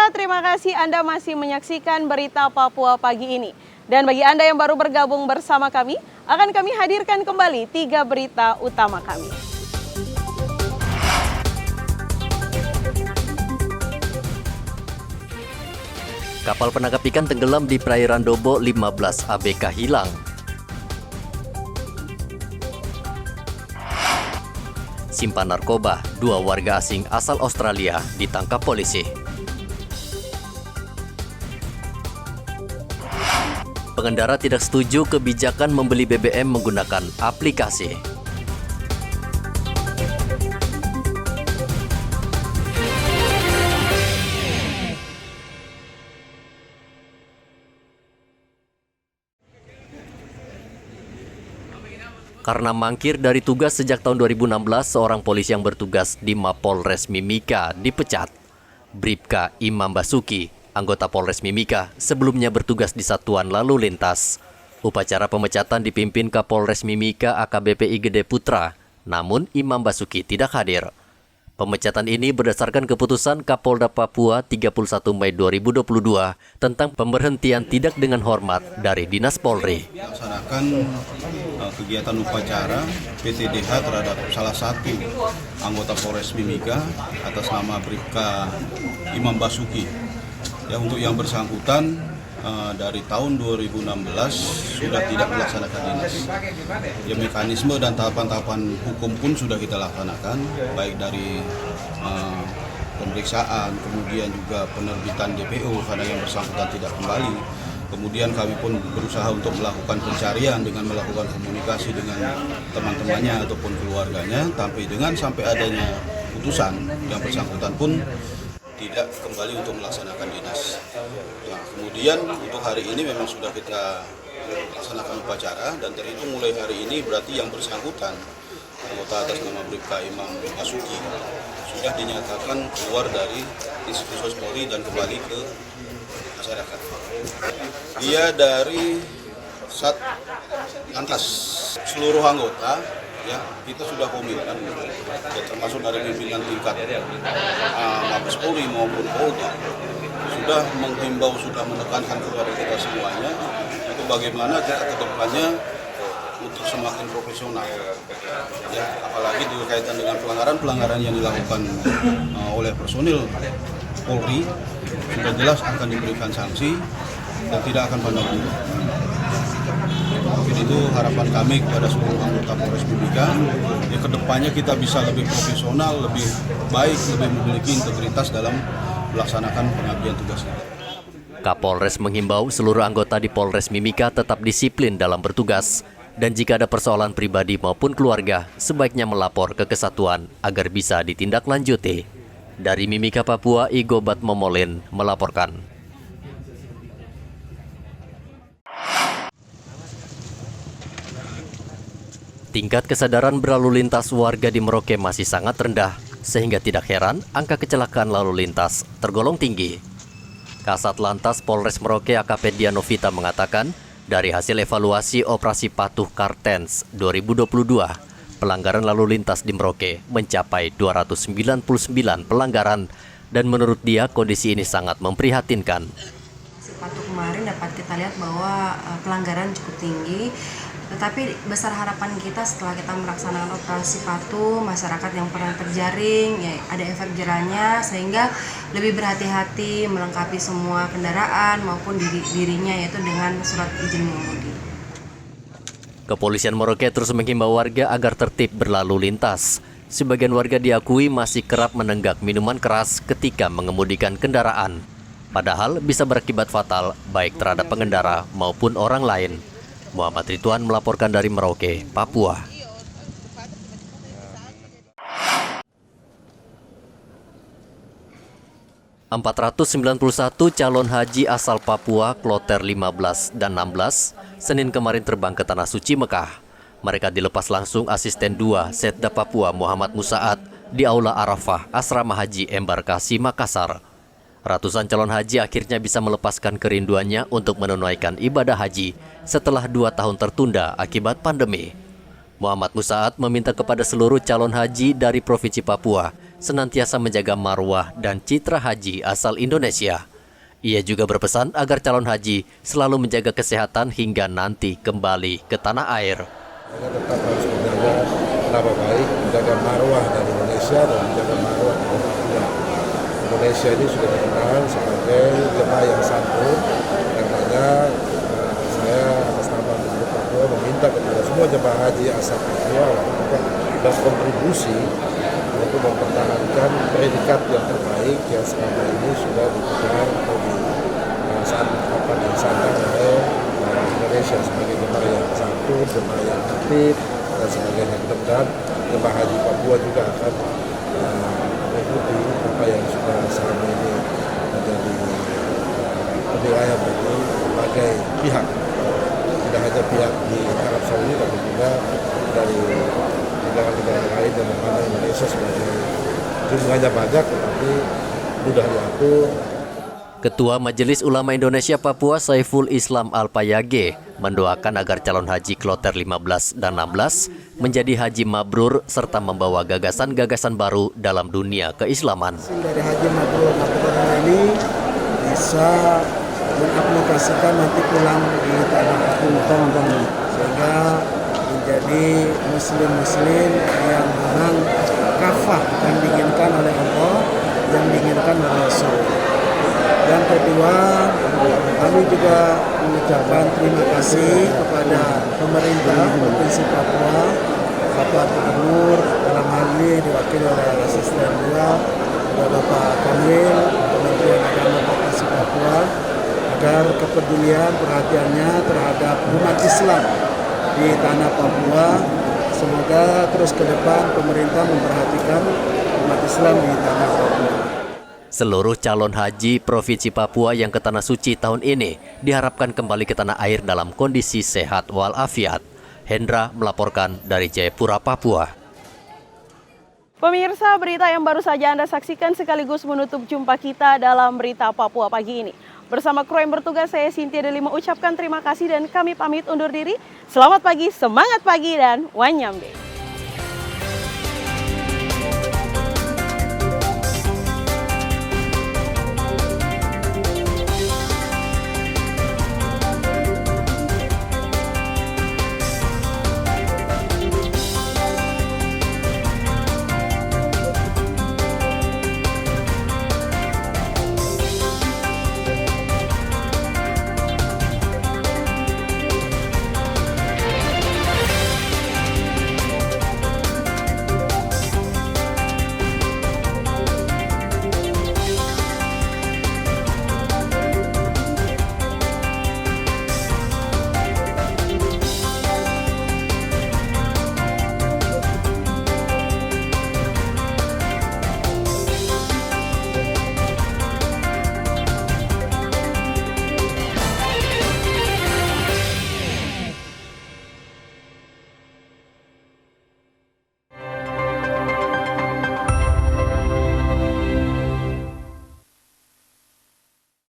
Pemirsa, terima kasih Anda masih menyaksikan Berita Papua pagi ini. Dan bagi Anda yang baru bergabung bersama kami, akan kami hadirkan kembali 3 berita utama kami. Kapal penangkap ikan tenggelam di perairan Dobo, 15 ABK hilang. Simpan narkoba, 2 warga asing asal Australia ditangkap polisi. Pengendara tidak setuju kebijakan membeli BBM menggunakan aplikasi. Karena mangkir dari tugas sejak tahun 2016, seorang polisi yang bertugas di Mapolres Mimika dipecat. Bribka Imam Basuki, anggota Polres Mimika, sebelumnya bertugas di Satuan Lalu Lintas. Upacara pemecatan dipimpin Kapolres Mimika AKBP Igede Putra, namun Imam Basuki tidak hadir. Pemecatan ini berdasarkan keputusan Kapolda Papua 31 Mei 2022 tentang pemberhentian tidak dengan hormat dari Dinas Polri. Melaksanakan kegiatan upacara PTDH terhadap salah satu anggota Polres Mimika atas nama Bribka Imam Basuki. Ya, untuk yang bersangkutan dari tahun 2016 sudah tidak melaksanakan dinas. Ya, mekanisme dan tahapan-tahapan hukum pun sudah kita laksanakan, baik dari pemeriksaan, kemudian juga penerbitan DPO karena yang bersangkutan tidak kembali. Kemudian kami pun berusaha untuk melakukan pencarian dengan melakukan komunikasi dengan teman-temannya ataupun keluarganya, sampai adanya putusan yang bersangkutan pun tidak kembali untuk melaksanakan dinas. Nah, kemudian untuk hari ini memang sudah kita laksanakan upacara dan terhitung mulai hari ini berarti yang bersangkutan anggota atas nama Bribka Imam Basuki sudah dinyatakan keluar dari institusi Polri dan kembali ke masyarakat. Dia dari Lantas seluruh anggota ya kita sudah komitmen ya, termasuk dari pimpinan tingkat Mabes Polri maupun Polda sudah menghimbau, sudah menekankan kepada kita semuanya itu bagaimana kita ke depannya untuk semakin profesional ya, apalagi berkaitan dengan pelanggaran yang dilakukan oleh personil Polri sudah jelas akan diberikan sanksi dan tidak akan pandang bulu. Jadi itu harapan kami kepada seluruh anggota Polres Mimika, ya kedepannya kita bisa lebih profesional, lebih baik, lebih memiliki integritas dalam melaksanakan pengabdian tugas kita. Kapolres menghimbau seluruh anggota di Polres Mimika tetap disiplin dalam bertugas dan jika ada persoalan pribadi maupun keluarga, sebaiknya melapor ke kesatuan agar bisa ditindaklanjuti. Dari Mimika, Papua, Igobat Momolin melaporkan. Tingkat kesadaran berlalu lintas warga di Merauke masih sangat rendah, sehingga tidak heran angka kecelakaan lalu lintas tergolong tinggi. Kasat Lantas Polres Merauke AKP Dianovita mengatakan, dari hasil evaluasi Operasi Patuh Kartens 2022, pelanggaran lalu lintas di Merauke mencapai 299 pelanggaran, dan menurut dia kondisi ini sangat memprihatinkan. Patuh kemarin dapat kita lihat bahwa pelanggaran cukup tinggi. Tetapi besar harapan kita setelah kita melaksanakan operasi patuh, masyarakat yang pernah terjaring, ya ada efek jerahnya sehingga lebih berhati-hati melengkapi semua kendaraan maupun dirinya yaitu dengan surat izin mengemudi. Kepolisian Merauke terus menghimbau warga agar tertib berlalu lintas. Sebagian warga diakui masih kerap menenggak minuman keras ketika mengemudikan kendaraan. Padahal bisa berakibat fatal baik terhadap pengendara maupun orang lain. Muhammad Ridwan melaporkan dari Merauke, Papua. ...491 calon haji asal Papua kloter 15 dan 16 Senin kemarin terbang ke Tanah Suci Mekah. Mereka dilepas langsung Asisten 2 Setda Papua Muhammad Musaat di Aula Arafah Asrama Haji Embarkasi Makassar. Ratusan calon haji akhirnya bisa melepaskan kerinduannya untuk menunaikan ibadah haji setelah 2 tahun tertunda akibat pandemi. Muhammad Musaat meminta kepada seluruh calon haji dari Provinsi Papua senantiasa menjaga marwah dan citra haji asal Indonesia. Ia juga berpesan agar calon haji selalu menjaga kesehatan hingga nanti kembali ke tanah air. Kita tetap harus menjaga nama baik, menjaga marwah dari Indonesia dan menjaga marwah dari Papua. Indonesia ini sudah dikenal sebagai jemaah yang santun. Karenanya saya atas nama Gubernur Papua meminta kepada semua jemaah haji asal Papua untuk berkontribusi untuk mempertahankan predikat yang terbaik yang selama ini sudah dipegang atau disandang oleh Indonesia sebagai jemaah yang santun, jemaah yang tertib dan sebagainya. Mudah-mudahan jemaah haji Papua juga akan mengikuti apa yang sudah selama ini menjadi penilaian bagi berbagai pihak, tidak hanya pihak di Arab Saudi tapi juga dari negara-negara lain yang memandang Indonesia sebagai jumlahnya banyak tetapi mudah diatur. Ketua Majelis Ulama Indonesia Papua Saiful Islam Al-Payage mendoakan agar calon haji kloter 15 dan 16 menjadi haji mabrur serta membawa gagasan-gagasan baru dalam dunia keislaman. Dari haji mabrur ini bisa mengaplikasikan nanti pulang di tanah Papua sehingga menjadi muslim-muslim yang memang kafah yang diinginkan oleh Allah, yang diinginkan oleh Rasul. Yang kedua, kami juga mengucapkan terima kasih kepada pemerintah Provinsi Papua, Bapak Gubernur, dalam hal ini diwakili oleh Asisten beliau, Bapak Kanwil, Kementerian Agama Provinsi Papua, agar kepedulian perhatiannya terhadap umat Islam di tanah Papua. Semoga terus ke depan pemerintah memperhatikan umat Islam di tanah Papua. Seluruh calon haji Provinsi Papua yang ke Tanah Suci tahun ini diharapkan kembali ke tanah air dalam kondisi sehat walafiat. Hendra melaporkan dari Jayapura, Papua. Pemirsa, berita yang baru saja Anda saksikan sekaligus menutup jumpa kita dalam Berita Papua pagi ini. Bersama kru yang bertugas, saya Cynthia Deli mengucapkan terima kasih dan kami pamit undur diri. Selamat pagi, semangat pagi, dan wanyambe.